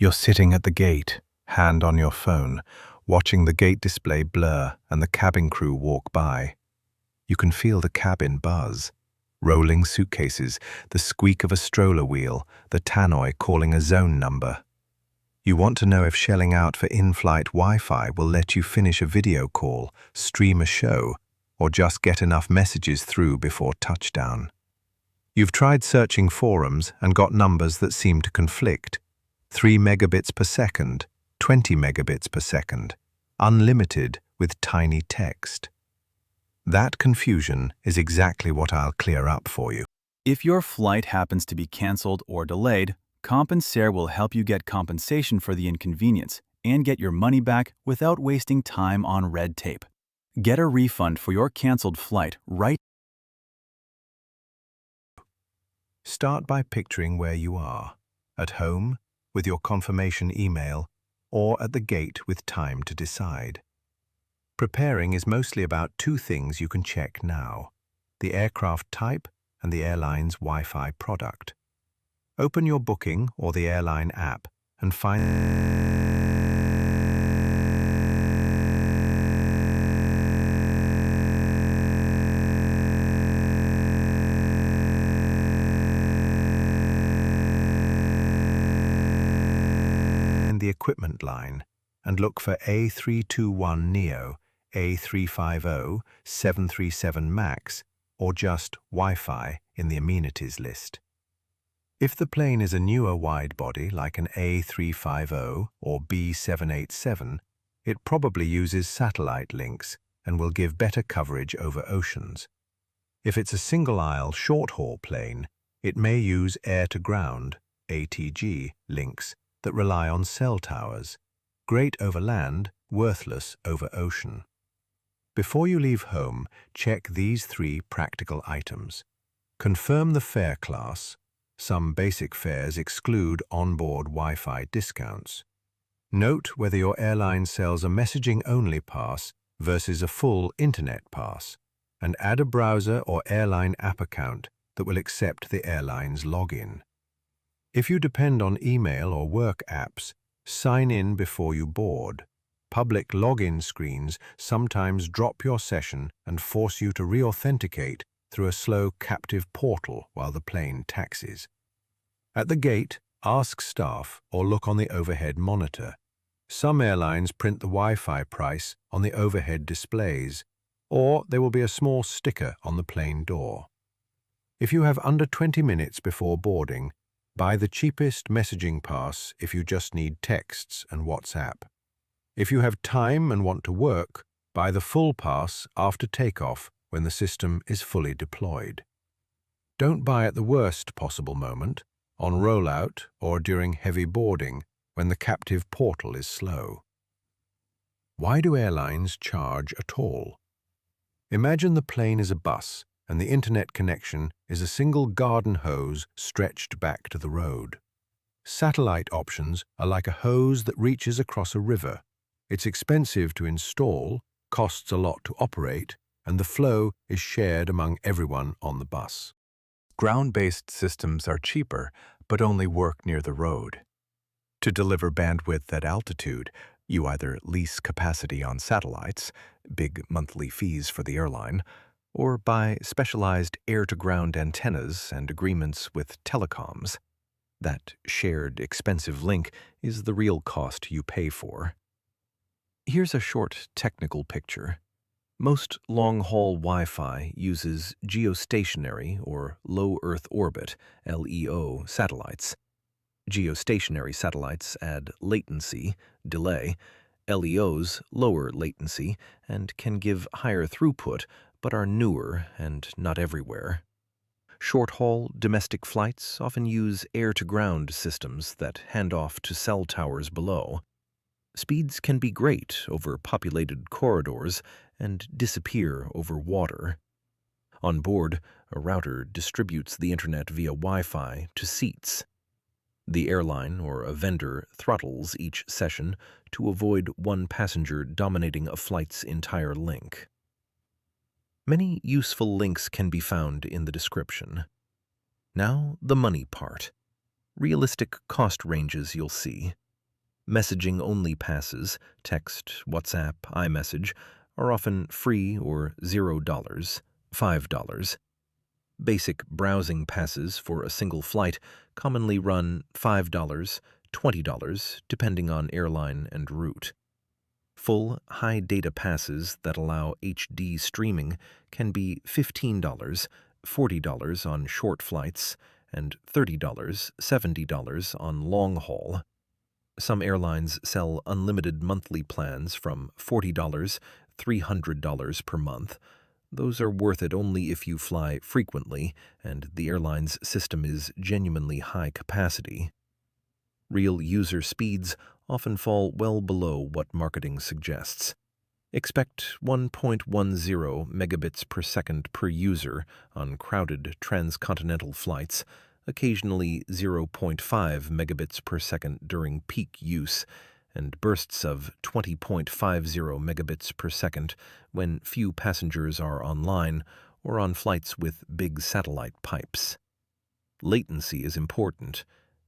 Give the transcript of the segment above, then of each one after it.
You're sitting at the gate, hand on your phone, watching the gate display blur and the cabin crew walk by. You can feel the cabin buzz. Rolling suitcases, the squeak of a stroller wheel, the tannoy calling a zone number. You want to know if shelling out for in-flight Wi-Fi will let you finish a video call, stream a show, or just get enough messages through before touchdown. You've tried searching forums and got numbers that seem to conflict. 3 megabits per second, 20 megabits per second, unlimited with tiny text. That confusion is exactly what I'll clear up for you. If your flight happens to be canceled or delayed, Compensair will help you get compensation for the inconvenience and get your money back without wasting time on red tape. Get a refund for your canceled flight right. Start by picturing where you are, at home, with your confirmation email, or at the gate with time to decide. Preparing is mostly about two things you can check now: the aircraft type and the airline's Wi-Fi product. Open your booking or the airline app and find the equipment line and look for A321neo, A350, 737 MAX, or just Wi-Fi in the amenities list. If the plane is a newer wide-body like an A350 or B787, it probably uses satellite links and will give better coverage over oceans. If it's a single-aisle short-haul plane, it may use air-to-ground (ATG) links that rely on cell towers. Great over land, worthless over ocean. Before you leave home, check these 3 practical items. Confirm the fare class. Some basic fares exclude onboard Wi-Fi discounts. Note whether your airline sells a messaging-only pass versus a full internet pass, and add a browser or airline app account that will accept the airline's login. If you depend on email or work apps, sign in before you board. Public login screens sometimes drop your session and force you to re-authenticate through a slow captive portal while the plane taxis. At the gate, ask staff or look on the overhead monitor. Some airlines print the Wi-Fi price on the overhead displays, or there will be a small sticker on the plane door. If you have under 20 minutes before boarding, buy the cheapest messaging pass if you just need texts and WhatsApp. If you have time and want to work, buy the full pass after takeoff when the system is fully deployed. Don't buy at the worst possible moment, on rollout or during heavy boarding when the captive portal is slow. Why do airlines charge at all? Imagine the plane is a bus and the internet connection is a single garden hose stretched back to the road. Satellite options are like a hose that reaches across a river. It's expensive to install, costs a lot to operate, and the flow is shared among everyone on the bus. Ground-based systems are cheaper, but only work near the road. To deliver bandwidth at altitude, you either lease capacity on satellites, big monthly fees for the airline, or buy specialized air-to-ground antennas and agreements with telecoms. That shared expensive link is the real cost you pay for. Here's a short technical picture. Most long-haul Wi-Fi uses geostationary or low Earth orbit (LEO) satellites. Geostationary satellites add latency, delay. LEOs lower latency and can give higher throughput, but are newer and not everywhere. Short-haul domestic flights often use air-to-ground systems that hand off to cell towers below. Speeds can be great over populated corridors and disappear over water. On board, a router distributes the internet via Wi-Fi to seats. The airline or a vendor throttles each session to avoid one passenger dominating a flight's entire link. Many useful links can be found in the description. Now, the money part. Realistic cost ranges you'll see. Messaging-only passes, text, WhatsApp, iMessage, are often free or $0, $5. Basic browsing passes for a single flight commonly run $5, $20, depending on airline and route. Full, high-data passes that allow HD streaming can be $15, $40 on short flights, and $30, $70 on long haul. Some airlines sell unlimited monthly plans from $40, $300 per month. Those are worth it only if you fly frequently and the airline's system is genuinely high capacity. Real user speeds often fall well below what marketing suggests. Expect 1.10 megabits per second per user on crowded transcontinental flights, occasionally 0.5 megabits per second during peak use, and bursts of 20.50 megabits per second when few passengers are online or on flights with big satellite pipes. Latency is important.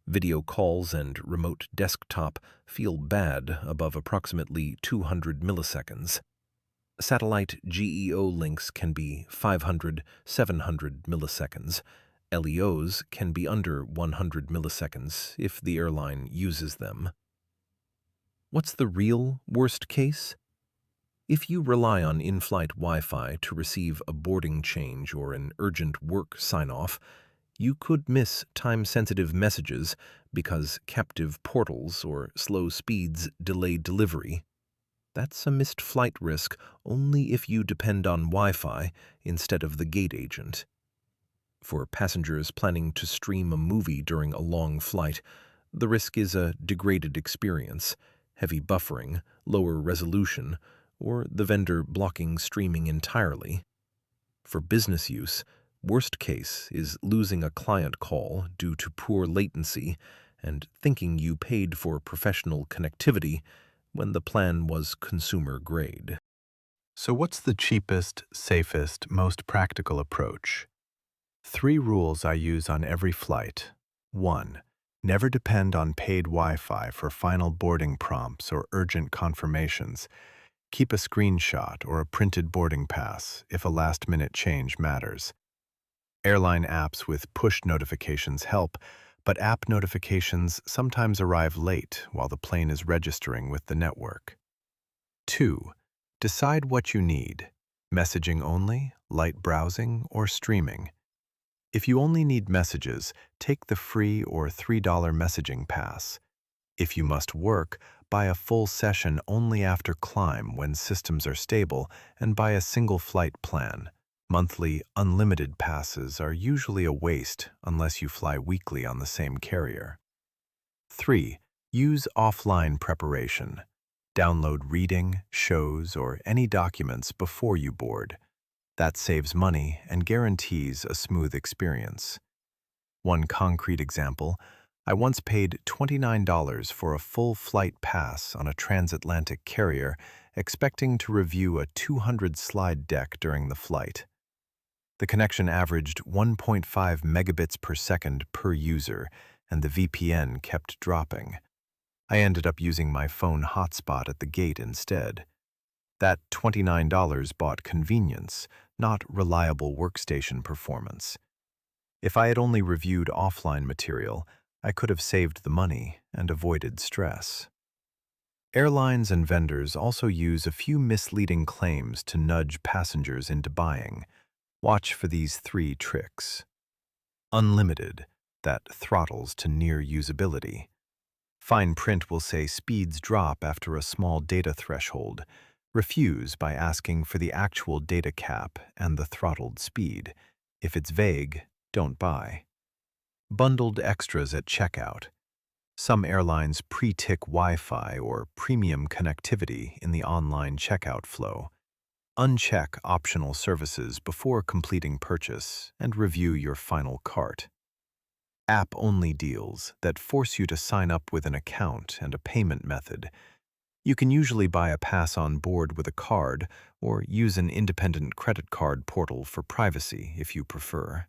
Video calls and remote desktop feel bad above approximately 200 milliseconds. Satellite GEO links can be 500, 700 milliseconds. LEOs can be under 100 milliseconds if the airline uses them. What's the real worst case? If you rely on in-flight Wi-Fi to receive a boarding change or an urgent work sign-off, you could miss time-sensitive messages because captive portals or slow speeds delay delivery. That's a missed flight risk only if you depend on Wi-Fi instead of the gate agent. For passengers planning to stream a movie during a long flight, the risk is a degraded experience, heavy buffering, lower resolution, or the vendor blocking streaming entirely. For business use, worst case is losing a client call due to poor latency and thinking you paid for professional connectivity when the plan was consumer grade. So what's the cheapest, safest, most practical approach? 3 rules I use on every flight. 1. Never depend on paid Wi-Fi for final boarding prompts or urgent confirmations. Keep a screenshot or a printed boarding pass if a last-minute change matters. Airline apps with push notifications help, but app notifications sometimes arrive late while the plane is registering with the network. 2. Decide what you need: messaging only, light browsing, or streaming. If you only need messages, take the free or $3 messaging pass. If you must work, buy a full session only after climb when systems are stable and buy a single flight plan. Monthly, unlimited passes are usually a waste unless you fly weekly on the same carrier. 3. Use offline preparation. Download reading, shows, or any documents before you board. That saves money and guarantees a smooth experience. One concrete example: I once paid $29 for a full flight pass on a transatlantic carrier, expecting to review a 200-slide deck during the flight. The connection averaged 1.5 megabits per second per user, and the VPN kept dropping. I ended up using my phone hotspot at the gate instead. That $29 bought convenience, not reliable workstation performance. If I had only reviewed offline material, I could have saved the money and avoided stress. Airlines and vendors also use a few misleading claims to nudge passengers into buying. Watch for these 3 tricks. Unlimited, that throttles to near usability. Fine print will say speeds drop after a small data threshold. Refuse by asking for the actual data cap and the throttled speed. If it's vague, don't buy. Bundled extras at checkout. Some airlines pre-tick Wi-Fi or premium connectivity in the online checkout flow. Uncheck optional services before completing purchase and review your final cart. App-only deals that force you to sign up with an account and a payment method. You can usually buy a pass on board with a card or use an independent credit card portal for privacy if you prefer.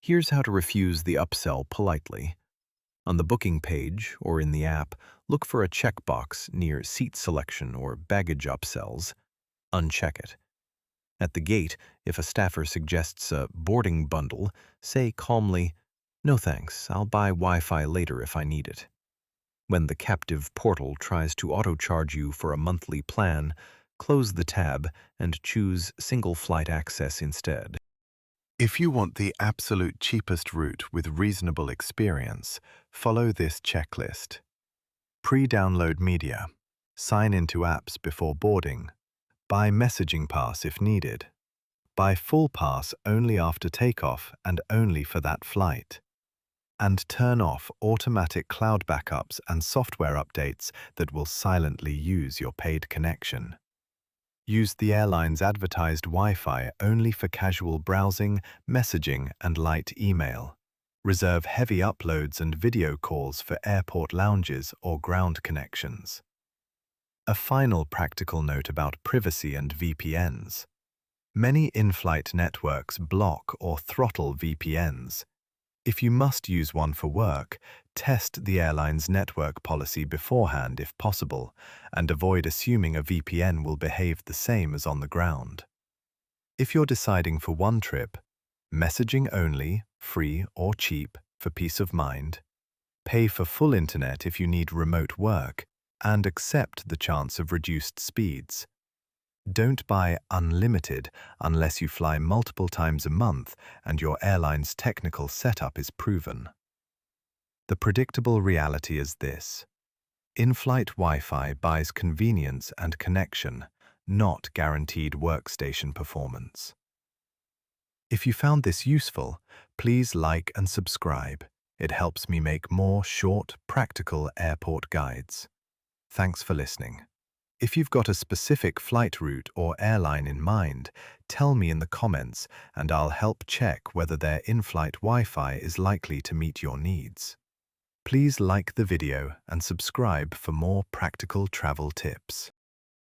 Here's how to refuse the upsell politely. On the booking page or in the app, look for a checkbox near seat selection or baggage upsells. Uncheck it. At the gate, if a staffer suggests a boarding bundle, say calmly, "No thanks, I'll buy Wi-Fi later if I need it." When the captive portal tries to auto-charge you for a monthly plan, close the tab and choose single flight access instead. If you want the absolute cheapest route with reasonable experience, follow this checklist. Pre-download media. Sign into apps before boarding. Buy messaging pass if needed. Buy full pass only after takeoff and only for that flight. And turn off automatic cloud backups and software updates that will silently use your paid connection. Use the airline's advertised Wi-Fi only for casual browsing, messaging, and light email. Reserve heavy uploads and video calls for airport lounges or ground connections. A final practical note about privacy and VPNs. Many in-flight networks block or throttle VPNs. If you must use one for work, test the airline's network policy beforehand if possible, and avoid assuming a VPN will behave the same as on the ground. If you're deciding for one trip, messaging only, free or cheap, for peace of mind. Pay for full internet if you need remote work, and accept the chance of reduced speeds. Don't buy unlimited unless you fly multiple times a month and your airline's technical setup is proven. The predictable reality is this: in-flight Wi-Fi buys convenience and connection, not guaranteed workstation performance. If you found this useful, please like and subscribe. It helps me make more short, practical airport guides. Thanks for listening. If you've got a specific flight route or airline in mind, tell me in the comments and I'll help check whether their in-flight Wi-Fi is likely to meet your needs. Please like the video and subscribe for more practical travel tips.